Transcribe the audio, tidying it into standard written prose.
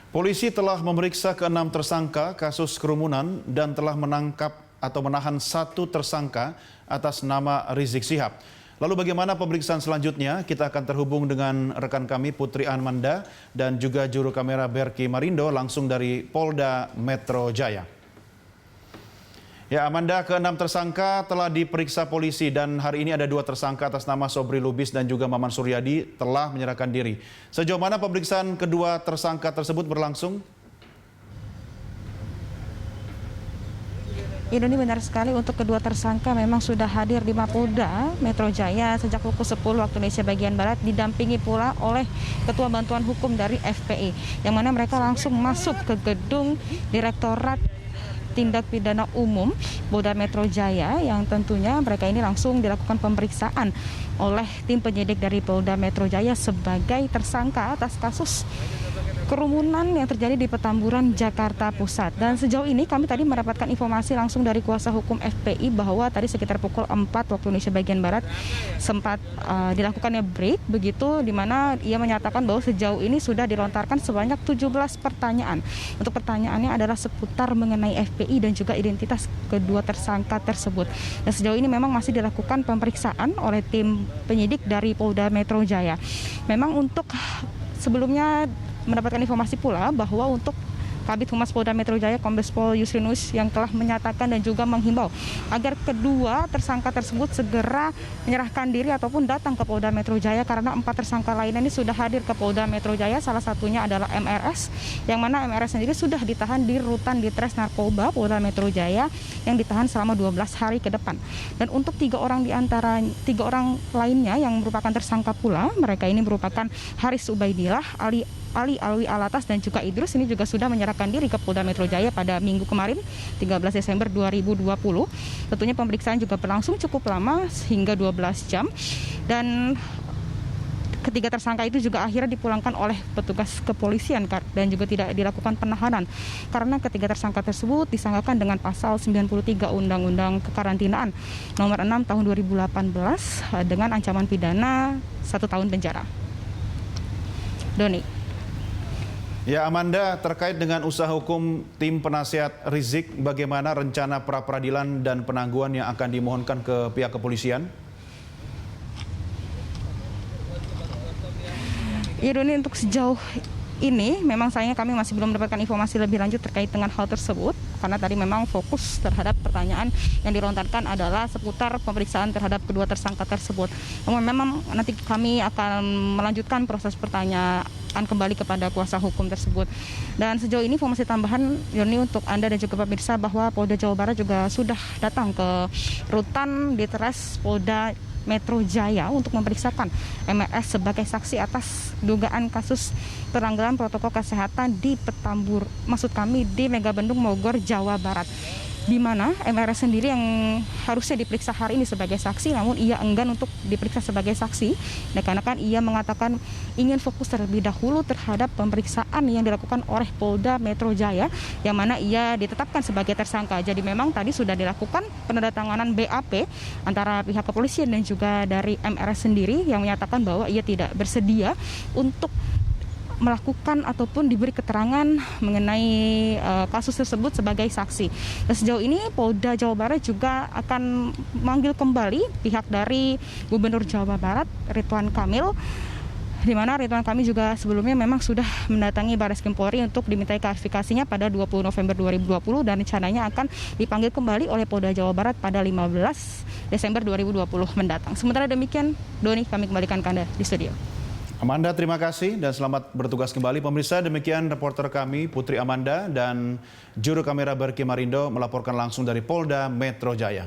Polisi telah memeriksa ke-6 tersangka kasus kerumunan dan telah menangkap atau menahan 1 tersangka atas nama Rizik Syihab. Lalu bagaimana pemeriksaan selanjutnya? Kita akan terhubung dengan rekan kami Putri Amanda dan juga juru kamera Berky Marindo langsung dari Polda Metro Jaya. Ya, Amanda, ke-6 tersangka telah diperiksa polisi dan hari ini ada 2 tersangka atas nama Sobri Lubis dan juga Maman Suryadi telah menyerahkan diri. Sejauh mana pemeriksaan kedua tersangka tersebut berlangsung? Ini benar sekali, untuk kedua tersangka memang sudah hadir di Mapolda Metro Jaya sejak pukul 10 waktu Indonesia bagian Barat, didampingi pula oleh Ketua Bantuan Hukum dari FPI, yang mana mereka langsung masuk ke gedung Direktorat Tindak Pidana Umum Polda Metro Jaya, yang tentunya mereka ini langsung dilakukan pemeriksaan oleh tim penyidik dari Polda Metro Jaya sebagai tersangka atas kasus kerumunan yang terjadi di Petamburan, Jakarta Pusat. Dan sejauh ini kami tadi mendapatkan informasi langsung dari kuasa hukum FPI bahwa tadi sekitar pukul 4 waktu Indonesia bagian Barat sempat dilakukannya break, begitu, di mana ia menyatakan bahwa sejauh ini sudah dilontarkan sebanyak 17 pertanyaan. Untuk pertanyaannya adalah seputar mengenai FPI dan juga identitas kedua tersangka tersebut. Dan sejauh ini memang masih dilakukan pemeriksaan oleh tim penyidik dari Polda Metro Jaya. Memang untuk sebelumnya mendapatkan informasi pula bahwa untuk Kabid Humas Polda Metro Jaya Kombes Pol Yusrinus yang telah menyatakan dan juga menghimbau agar kedua tersangka tersebut segera menyerahkan diri ataupun datang ke Polda Metro Jaya, karena 4 tersangka lainnya ini sudah hadir ke Polda Metro Jaya. Salah satunya adalah MRS, yang mana MRS sendiri sudah ditahan di Rutan Ditres Narkoba Polda Metro Jaya yang ditahan selama 12 hari ke depan. Dan untuk 3 orang di antara 3 orang lainnya yang merupakan tersangka pula, mereka ini merupakan Haris Ubaidillah, Ali Alwi Alatas dan juga Idrus, ini juga sudah menyerahkan diri ke Polda Metro Jaya pada minggu kemarin 13 Desember 2020. Tentunya pemeriksaan juga berlangsung cukup lama hingga 12 jam, dan ketiga tersangka itu juga akhirnya dipulangkan oleh petugas kepolisian dan juga tidak dilakukan penahanan karena ketiga tersangka tersebut disangkakan dengan pasal 93 Undang-Undang Kekarantinaan nomor 6 tahun 2018 dengan ancaman pidana 1 tahun penjara. Doni. Ya, Amanda, terkait dengan usaha hukum tim penasihat Rizik, bagaimana rencana pra-peradilan dan penangguhan yang akan dimohonkan ke pihak kepolisian? Ya, Doni, untuk sejauh ini memang sayangnya kami masih belum mendapatkan informasi lebih lanjut terkait dengan hal tersebut, karena tadi memang fokus terhadap pertanyaan yang dilontarkan adalah seputar pemeriksaan terhadap kedua tersangka tersebut. Namun memang nanti kami akan melanjutkan proses pertanyaan kembali kepada kuasa hukum tersebut. Dan sejauh ini informasi tambahan, Yoni, untuk Anda dan juga pemirsa, bahwa Polda Jawa Barat juga sudah datang ke Rutan Ditres Polda Metro Jaya untuk memeriksakan MRS sebagai saksi atas dugaan kasus pelanggaran protokol kesehatan di di Megabendung Bogor, Jawa Barat, di mana MRS sendiri yang harusnya diperiksa hari ini sebagai saksi, namun ia enggan untuk diperiksa sebagai saksi, karena ia mengatakan ingin fokus terlebih dahulu terhadap pemeriksaan yang dilakukan oleh Polda Metro Jaya, yang mana ia ditetapkan sebagai tersangka. Jadi memang tadi sudah dilakukan penandatanganan BAP antara pihak kepolisian dan juga dari MRS sendiri, yang menyatakan bahwa ia tidak bersedia untuk melakukan ataupun diberi keterangan mengenai kasus tersebut sebagai saksi. Dan sejauh ini Polda Jawa Barat juga akan memanggil kembali pihak dari Gubernur Jawa Barat Ridwan Kamil, di mana Ridwan Kamil juga sebelumnya memang sudah mendatangi Barreskrim Polri untuk dimintai klarifikasinya pada 20 November 2020, dan rencananya akan dipanggil kembali oleh Polda Jawa Barat pada 15 Desember 2020 mendatang. Sementara demikian, Doni, kami kembalikan ke Anda di studio. Amanda, terima kasih dan selamat bertugas kembali. Pemirsa, demikian reporter kami Putri Amanda dan juru kamera Berky Marindo melaporkan langsung dari Polda Metro Jaya.